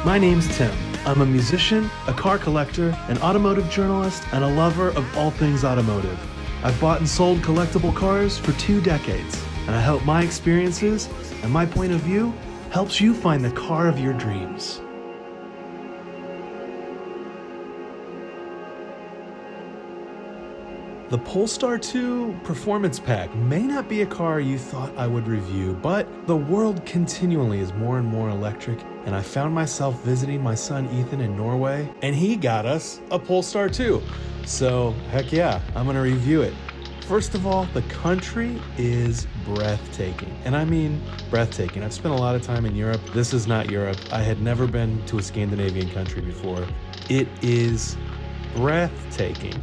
My name's Tim. I'm a musician, a car collector, an automotive journalist, and a lover of all things automotive. I've bought and sold collectible cars for 2 decades, and I hope my experiences and my point of view helps you find the car of your dreams. The Polestar 2 Performance Pack may not be a car you thought I would review, but the world continually is more and more electric, and I found myself visiting my son Ethan in Norway, and he got us a Polestar 2. So, heck yeah, I'm gonna review it. First of all, the country is breathtaking, and I mean breathtaking. I've spent a lot of time in Europe. This is not Europe. I had never been to a Scandinavian country before. It is breathtaking.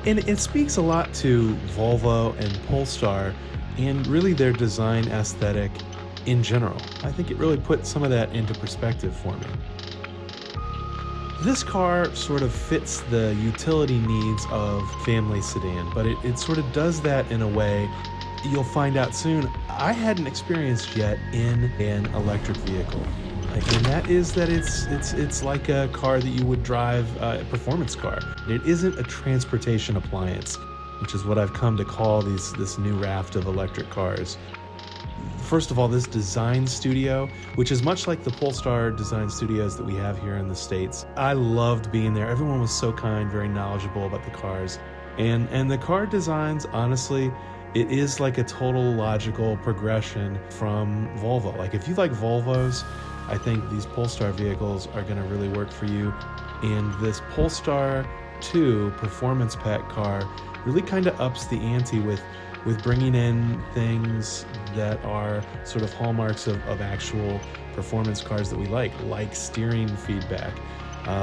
And it speaks a lot to Volvo and Polestar and really their design aesthetic in general. I think it really put some of that into perspective for me. This car sort of fits the utility needs of family sedan, but it sort of does that in a way you'll find out soon I hadn't experienced yet in an electric vehicle. And that is that it's like a car that you would drive, a performance car. It isn't a transportation appliance, which is what I've come to call this new raft of electric cars. First of all, this design studio, which is much like the Polestar design studios that we have here in the States. I loved being there. Everyone was so kind, very knowledgeable about the cars. And the car designs, honestly, it is like a total logical progression from Volvo. Like if you like Volvos, I think these Polestar vehicles are going to really work for you. And this Polestar 2 Performance Pack car really kind of ups the ante with bringing in things that are sort of hallmarks of actual performance cars that we like steering feedback,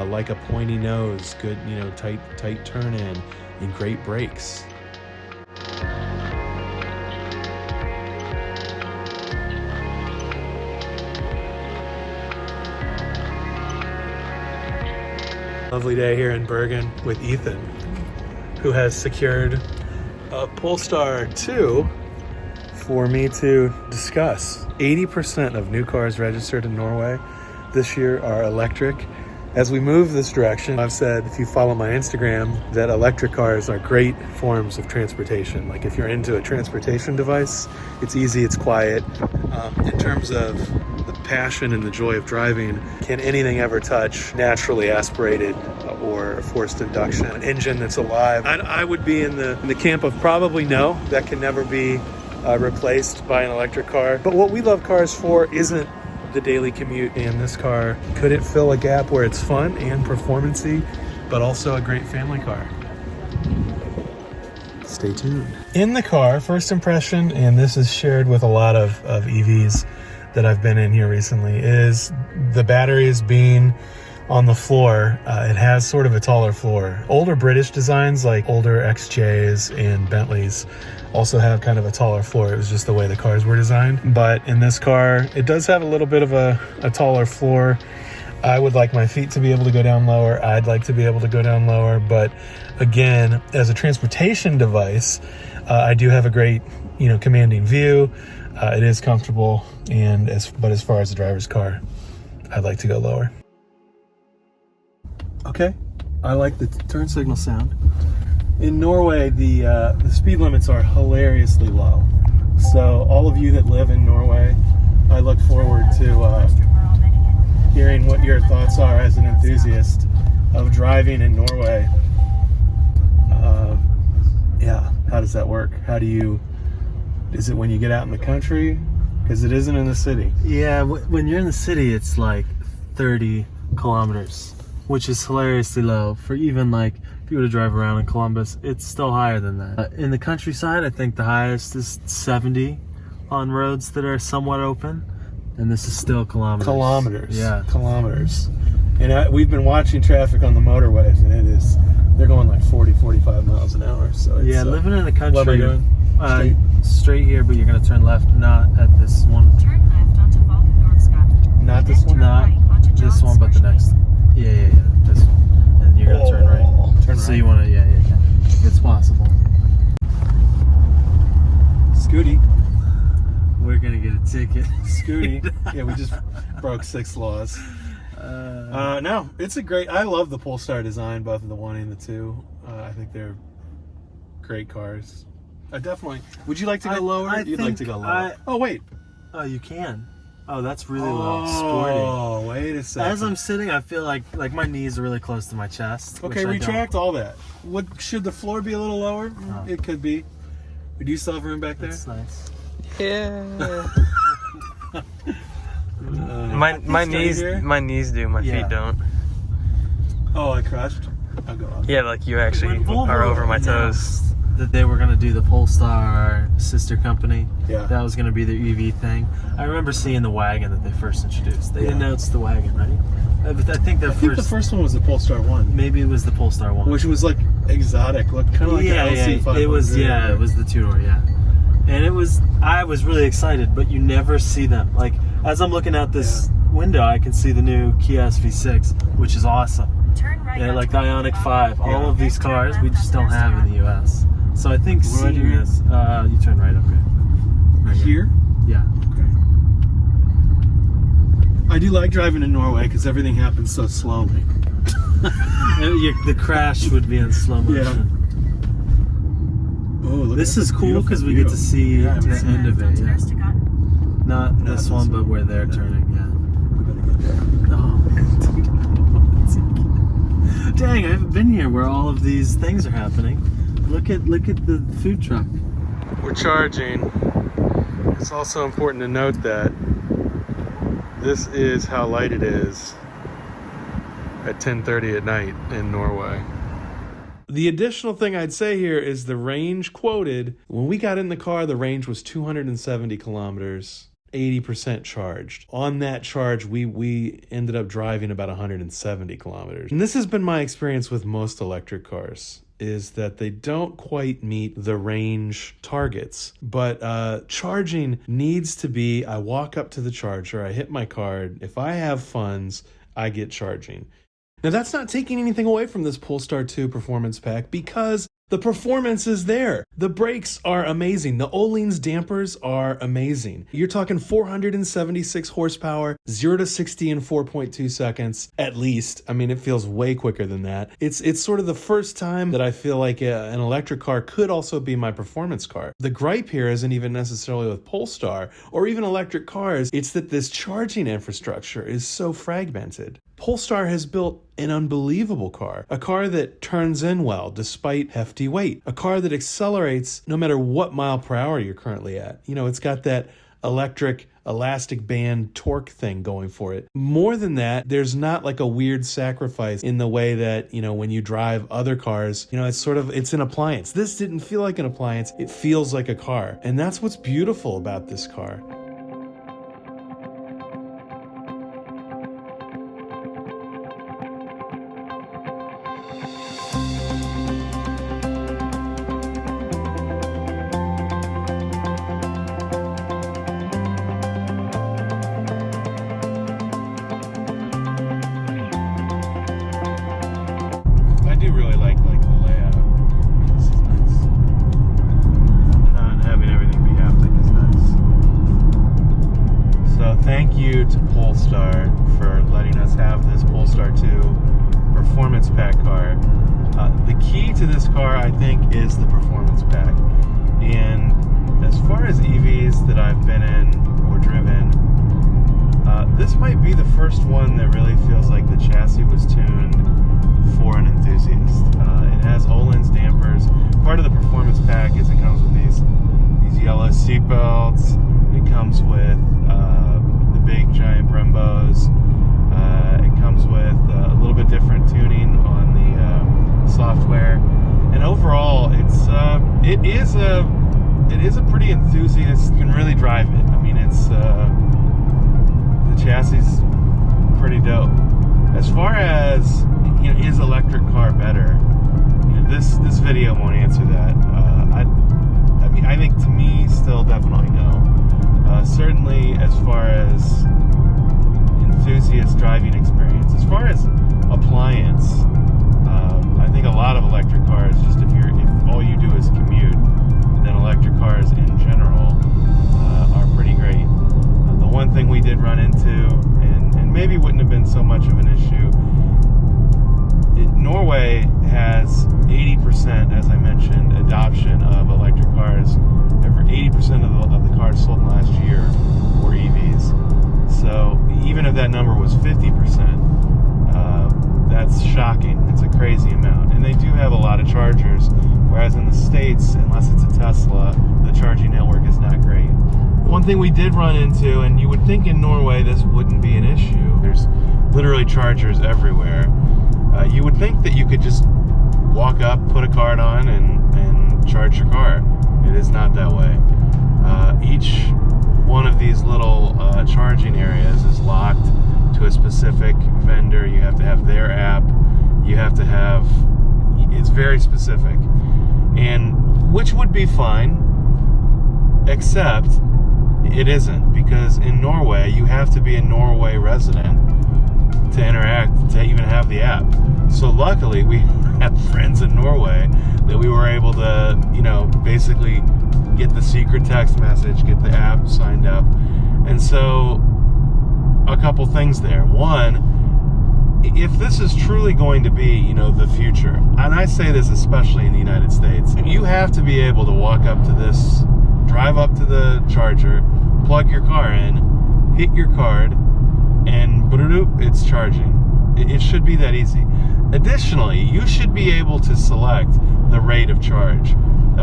like a pointy nose, good, tight turn in, and great brakes. Lovely day here in Bergen with Ethan, who has secured a Polestar 2 for me to discuss. 80% of new cars registered in Norway this year are electric. As we move this direction, I've said, if you follow my Instagram, that electric cars are great forms of transportation. Like if you're into a transportation device, it's easy, it's quiet. In terms of the passion and the joy of driving, can anything ever touch naturally aspirated or forced induction, an engine that's alive? I would be in the camp of probably no, that can never be replaced by an electric car. But what we love cars for isn't the daily commute, and this car couldn't fill a gap where it's fun and performance-y, but also a great family car. Stay tuned. In the car, first impression, and this is shared with a lot of EVs that I've been in here recently, is the batteries being on the floor. It has sort of a taller floor. Older British designs like older XJs and Bentleys also have kind of a taller floor. It was just the way the cars were designed. But in this car, it does have a little bit of a taller floor. I would like my feet to be able to go down lower. I'd like to be able to go down lower. But again, as a transportation device, I do have a great, commanding view. It is comfortable, but as far as the driver's car, I'd like to go lower. Okay, I like the turn signal sound. In Norway, the speed limits are hilariously low. So all of you that live in Norway, I look forward to hearing what your thoughts are as an enthusiast of driving in Norway. How does that work? Is it when you get out in the country? Because it isn't in the city. Yeah, when you're in the city, it's like 30 kilometers, which is hilariously low for even like if you were to drive around in Columbus. It's still higher than that. In the countryside, I think the highest is 70 on roads that are somewhat open, and this is still kilometers. Kilometers. Yeah, kilometers. And we've been watching traffic on the motorways, and they're going like 40, 45 miles an hour. So it's, living in the country. What am I doing? Straight here, but you're gonna turn left, not at this one. Turn left onto Valkendorfsgata. Not this one? Not this one, but the next. Yeah. This one. And you're gonna turn right. Turn right. So you wanna, yeah. It's possible. Scooty. We're gonna get a ticket. Scooty. Yeah, we just broke 6 laws. No, it's a great. I love the Polestar design, both of the 1 and the 2. I think they're great cars. I definitely. Would you like to go lower? You'd like to go lower. Oh wait. Oh, you can. Oh, that's really low. Sporty. Oh, wait a second. As I'm sitting, I feel like my knees are really close to my chest. Okay, retract all that. What should the floor be a little lower? Oh. It could be. Do you still have room back there? That's nice. Yeah. my knees do. My feet don't. Oh, I crashed. I'll go up. Yeah, like you actually are over my toes. That they were going to do the Polestar sister company. Yeah. That was going to be their EV thing. I remember seeing the wagon that they first introduced. They announced the wagon, right? I think the first one was the Polestar 1. Maybe it was the Polestar 1. Which was like exotic, looked kind of like an LC500. It was it was the 2-door, yeah. And I was really excited, but you never see them. Like as I'm looking out this window, I can see the new Kia SV6, which is awesome. Turn right. Yeah, like the Ioniq 5. All of these cars we just don't have in the US. So I think seeing this, you turn right, okay. Right here? Yeah. Okay. I do like driving in Norway because everything happens so slowly. The crash would be in slow motion. Oh, look This at is the cool because we beautiful get to view. see the end of it. Yeah. Not No, this one, but where they're turning. Yeah. We better get there. Oh. Dang, I haven't been here where all of these things are happening. Look at the food truck. We're charging. It's also important to note that this is how light it is at 10:30 at night in Norway. The additional thing I'd say here is the range quoted. When we got in the car, the range was 270 kilometers, 80% charged. On that charge, we ended up driving about 170 kilometers. And this has been my experience with most electric cars, is that they don't quite meet the range targets. But charging needs to be, I walk up to the charger, I hit my card. If I have funds, I get charging. Now that's not taking anything away from this Polestar 2 performance pack because the performance is there. The brakes are amazing. The Ohlins dampers are amazing. You're talking 476 horsepower, 0 to 60 in 4.2 seconds, at least. I mean, it feels way quicker than that. It's sort of the first time that I feel like an electric car could also be my performance car. The gripe here isn't even necessarily with Polestar or even electric cars. It's that this charging infrastructure is so fragmented. Polestar has built an unbelievable car, a car that turns in well despite hefty weight, a car that accelerates no matter what mile per hour you're currently at. You know, it's got that electric elastic band torque thing going for it. More than that, there's not like a weird sacrifice in the way that, you know, when you drive other cars, you know, it's an appliance. This didn't feel like an appliance. It feels like a car. And that's what's beautiful about this car. I do really like the layout. This is nice. Not having everything be haptic is nice. So thank you to Polestar for letting us have this Polestar 2 performance pack car. The key to this car, I think, is the performance pack. And as far as EVs that I've been in or driven, this might be the first one that really feels like the chassis was tuned for an enthusiast. It has Ohlins dampers. Part of the performance pack is it comes with these yellow seat belts. It comes with the big giant Brembos. It comes with a little bit different tuning on the software. And overall, it is a pretty enthusiast. You can really drive it. I mean, it's the chassis is pretty dope. As far as, you know, is electric car better? You know, this video won't answer that. I mean, I think to me, still definitely no. Certainly, as far as enthusiast driving experience, as far as appliance, I think a lot of electric cars, just if all you do is commute, then electric cars in general are pretty great. did run into, and maybe wouldn't have been so much of an issue. Norway has 80%, as I mentioned, adoption of electric cars. Over 80% of the cars sold last year were EVs. So even if that number was 50%, that's shocking. It's a crazy amount. And they do have a lot of chargers, whereas in the States, unless it's a Tesla, the charging network is not great. One thing we did run into, and you would think in Norway this wouldn't be an issue, there's literally chargers everywhere. You would think that you could just walk up, put a card on, and charge your car. It is not that way. Each one of these little charging areas is locked to a specific vendor. You have to have their app. You have to have, it's very specific. And which would be fine, except it isn't, because in Norway, you have to be a Norway resident to interact, to even have the app. So luckily, we have friends in Norway that we were able to, basically get the secret text message, get the app signed up. And so, a couple things there. One, if this is truly going to be, the future, and I say this especially in the United States, you have to be able to walk up to this, drive up to the charger, plug your car in, hit your card, and it's charging. It should be that easy. Additionally, you should be able to select the rate of charge.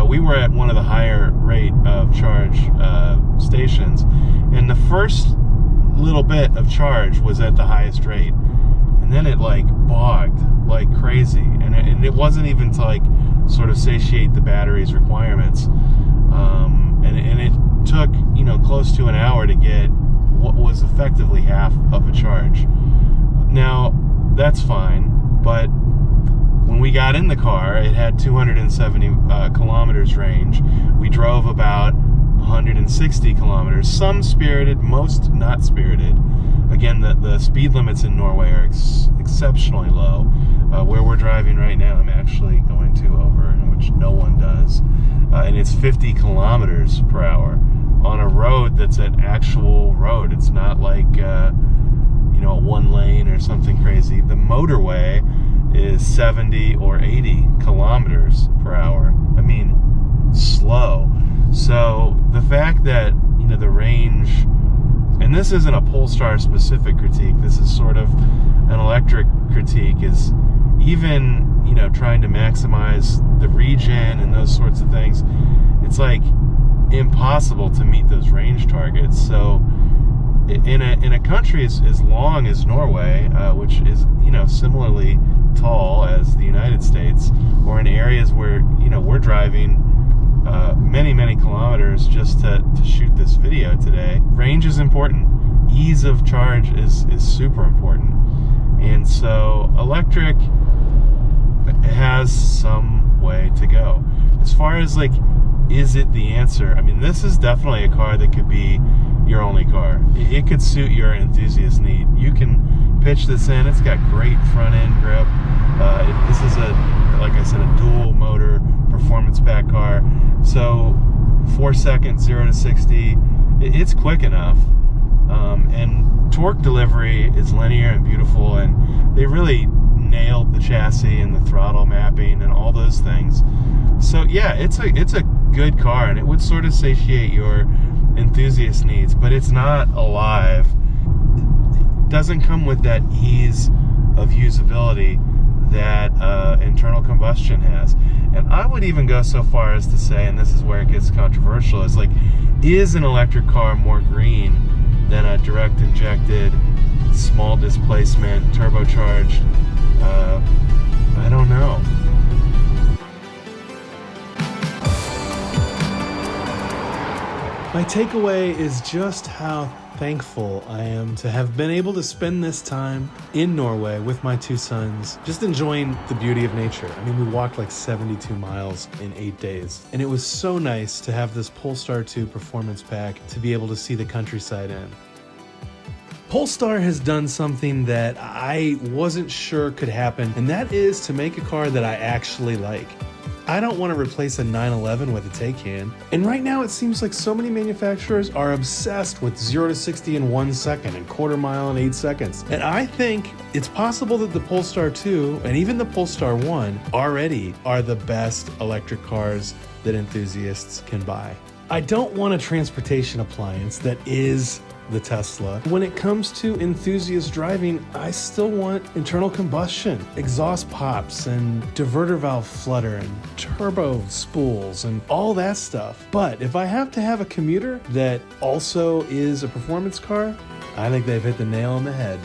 We were at one of the higher rate of charge stations, and the first little bit of charge was at the highest rate, and then it bogged like crazy, and it wasn't even to sort of satiate the battery's requirements, and it took close to an hour to get what was effectively half of a charge. Now that's fine, but when we got in the car, it had 270 kilometers range. We drove about 160 kilometers, some spirited, most not spirited. Again, the speed limits in Norway are exceptionally low. Where we're driving right now, I'm actually going to over, which no one does, and it's 50 kilometers per hour on a road that's an actual road. It's not like a one lane or something crazy. The motorway is 70 or 80 kilometers per hour. I mean, slow. So the fact that the range, and this isn't a Polestar specific critique, this is sort of an electric critique, is even trying to maximize the region and those sorts of things, it's impossible to meet those range targets. So in a country as long as Norway, which is similarly tall as the United States, or in areas where we're driving many kilometers just to shoot this video today, range is important. Ease of charge is super important. And so electric has some way to go. As far as is it the answer? I mean, this is definitely a car that could be your only car. It could suit your enthusiast need. You can pitch this in. It's got great front end grip. This is like I said, a dual motor performance pack car. So 4 seconds, 0 to 60. It's quick enough. And torque delivery is linear and beautiful, and they really nailed the chassis and the throttle mapping and all those things. So yeah, it's a good car, and it would sort of satiate your enthusiast needs, but it's not alive. It doesn't come with that ease of usability that internal combustion has. And I would even go so far as to say, and this is where it gets controversial, is is an electric car more green than a direct injected, small displacement, turbocharged? I don't know. My takeaway is just how thankful I am to have been able to spend this time in Norway with my two sons, just enjoying the beauty of nature. I mean, we walked 72 miles in 8 days, and it was so nice to have this Polestar 2 performance pack to be able to see the countryside in. Polestar has done something that I wasn't sure could happen, and that is to make a car that I actually like. I don't want to replace a 911 with a Taycan. And right now it seems like so many manufacturers are obsessed with 0 to 60 in 1 second and quarter mile in 8 seconds. And I think it's possible that the Polestar 2 and even the Polestar 1 already are the best electric cars that enthusiasts can buy. I don't want a transportation appliance that is the Tesla. When it comes to enthusiast driving, I still want internal combustion, exhaust pops, and diverter valve flutter, and turbo spools, and all that stuff. But if I have to have a commuter that also is a performance car, I think they've hit the nail on the head.